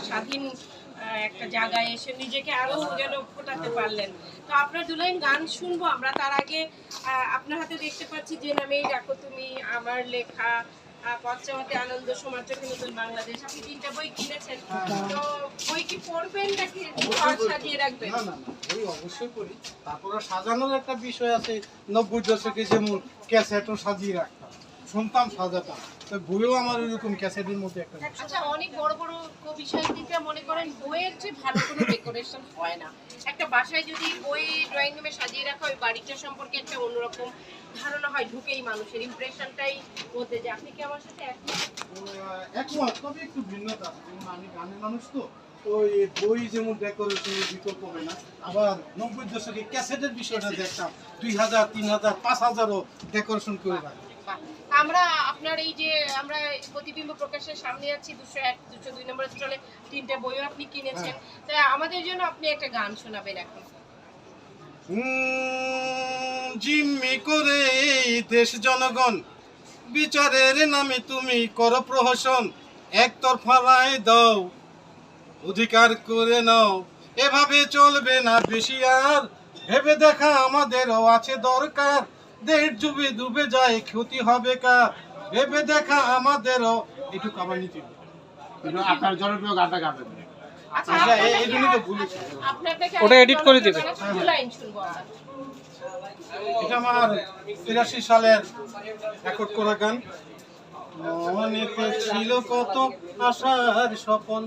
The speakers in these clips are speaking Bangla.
স্বাধীন একটা জায়গায় এসে নিজেকে আরো যেন ফোটাতে পারলেন। তো আপনার দুলাইন গান শুনবো আমরা, তার আগে আপনার হাতে দেখতে পাচ্ছি যে নামেই ডাকো তুমি, আমার লেখা, পশ্চাতে আনন্দ, সমাজ চোখে নতুন বাংলাদেশ। আপনি 3টা বই কিনেছেন, তো বই কি পড়বেন নাকি সাজিয়ে রাখবেন? না না, বই অবশ্যই পড়ি। তারপরে সাজানোর একটা বিষয় আছে, 90 দশকে যেমন ক্যাসেটও সাজিয়ে রাখতাম, শুনতাম সাজাতাম, তো বইও আমার ওইরকম ক্যাসেটের মধ্যে একটা। আচ্ছা, অনেক বড় বড় কবি সাহিত্যিকরা মনে করেন বইয়ের যে ভালো কোনো ডেকোরেশন হয় না। একটা বাসায় যদি বই ড্রয়িং রুমে সাজিয়ে রাখা হয়, বাড়িটা সম্পর্কে একটা অন্যরকম ধারণা হয়, ঢুকেই মানুষের ইমপ্রেশনটাই বলতে যায়। আপনি কি আমার সাথে একমত, তবে একটু ভিন্নতা আছে। যেমন আমি গানের মানুষ, তো ওই বই যেমন ডেকোরেশনের বিকল্প হবে না, আবার 90 দশকে ক্যাসেটের বিষয়টা দেখতাম 2000, 3000, 5000ও ডেকোরেশন করে রাখতাম। আমরা আপনার এই যে আমরা প্রতিবিম্ব প্রকাশের সামনে আছি, 201, 202 নম্বর স্টলে 3টে বইও আপনি কিনেছেন, তাই আমাদের জন্য আপনি একটা গান শোনাবেন এখন। জিম্মি করে এই দেশ জনগণ, বিচারের নামে তুমি করো প্রহসন, একতরফা রায় দাও, অধিকার করে নাও, এভাবে চলবে না বেশি আর, ভেবে দেখা আমাদেরও আছে দরকার, দেশ ডুবে ডুবে যায় ক্ষতি হবে কার, ভেবে দেখা আমাদেরও। একটু কাবার নিতে আপনার জনপ্রিয় গানটা গাবেন। আচ্ছা, এই জন্যই তো ভুলেছি। ওটা edit করে দিবেন। দু লাইন শুনবো আমরা। এটা আমার 83 সালের রেকর্ড করা গান। মনেতে ছিল কত আশার স্বপন,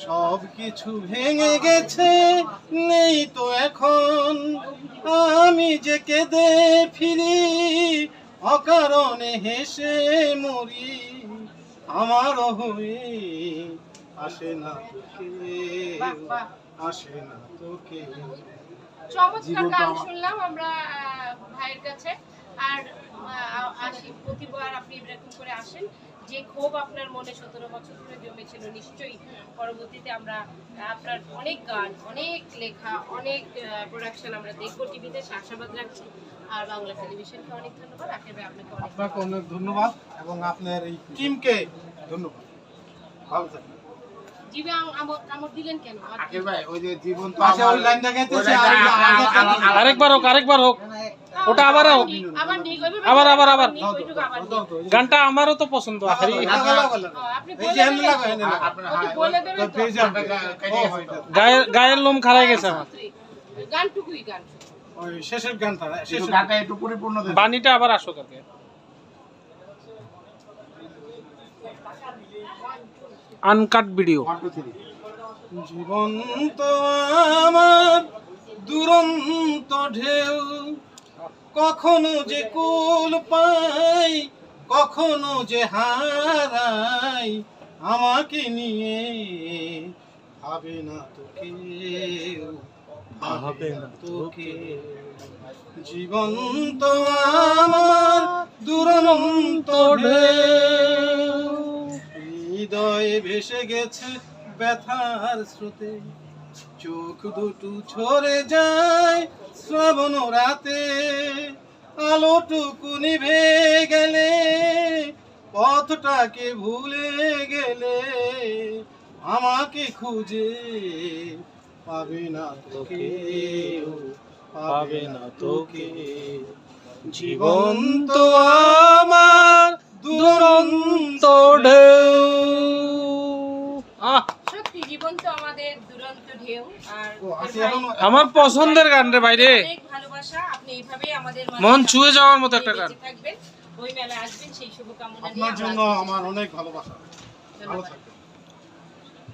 সব কিছু ভেঙে গেছে, নেই তো এখন, আমি যে কেঁদে ফিরি, অকারণে হেসে মরি, আমার হয়ে আসে না তোকে, আসে না তোকে। চমৎকার গান শুনলাম আমরা ভাইয়ের কাছে। আর আসি, প্রতিবার আপনি এরকম করে আসেন, যে ক্ষোভ আপনার মনে 17 বছর ধরে জমেছিল, নিশ্চয়ই পরবর্তীতে আমরা আপনার অনেক গান, অনেক লেখা, অনেক প্রোডাকশন আমরা দেখবো টিভিতে, আশাবাদ রাখছি। আর বাংলা টেলিভিশনকে অনেক ধন্যবাদ, আখের ভাই আপনাকে অনেক আপনাকে অনেক ধন্যবাদ এবং আপনার এই টিমকে ধন্যবাদ। ভালো থাকবেন। জীবন আমর দিলেন কেন? আকিব ভাই, ওই যে জীবন তো আচ্ছা, ওই লাইনটা গাইতেছি, আরেকবার হোক ওটা আবার হোক, আবার নিয়ে গইবে, আবার ওইটুকু আবার নিয়ে। গানটা আমারও তো পছন্দ। আপনি এই বলে যে হ্যান্ড দেবেন লাগা, হ্যান্ড লাগা। আপনার ওকে বলে দেবেন তো? গায়ের লোম খারাই গেছে আমার। গানটুকুই গান। ওই শেষের গানটা, একটু শেষের গানটা একটু পরিপূর্ণ দেন। বাণীটা আবার আসো কাকে। Uncut video. 1 2 3 জীবন তো আমার দুরন্ত ঢেউ, কখনো যে কুল পাই, কখনো যে হারাই, আমাকে নিয়ে ভাবে না তোকে, ভাবে না তোকে। জীবন তো আমার দুরন্ত ঢেউ, হৃদয়ে ভেসে গেছে ব্যথার স্রোতে, চোখ দুটো ঝরে যায় শ্রাবণ রাতে, আলোটুকু নিভে গেলে, পথটাকে ভুলে গেলে, আমাকে খুঁজে পাবে না তোকে, পাবে না তোকে। জীবন তো আমার দুরন্ত ঢেউ। সত্যি জীবন তো আমাদের দুরন্ত ঢেউ। আর আমার পছন্দের গান রে বাইরে, অনেক ভালোবাসা। আপনি এইভাবেই আমাদের মন ছুঁয়ে যাওয়ার মতো একটা গান। থাকবেন, ওই মেলায় আসবেন, সেই শুভকামনা নিয়ে আপনার জন্য আমার অনেক ভালোবাসা। ভালো থাকবেন।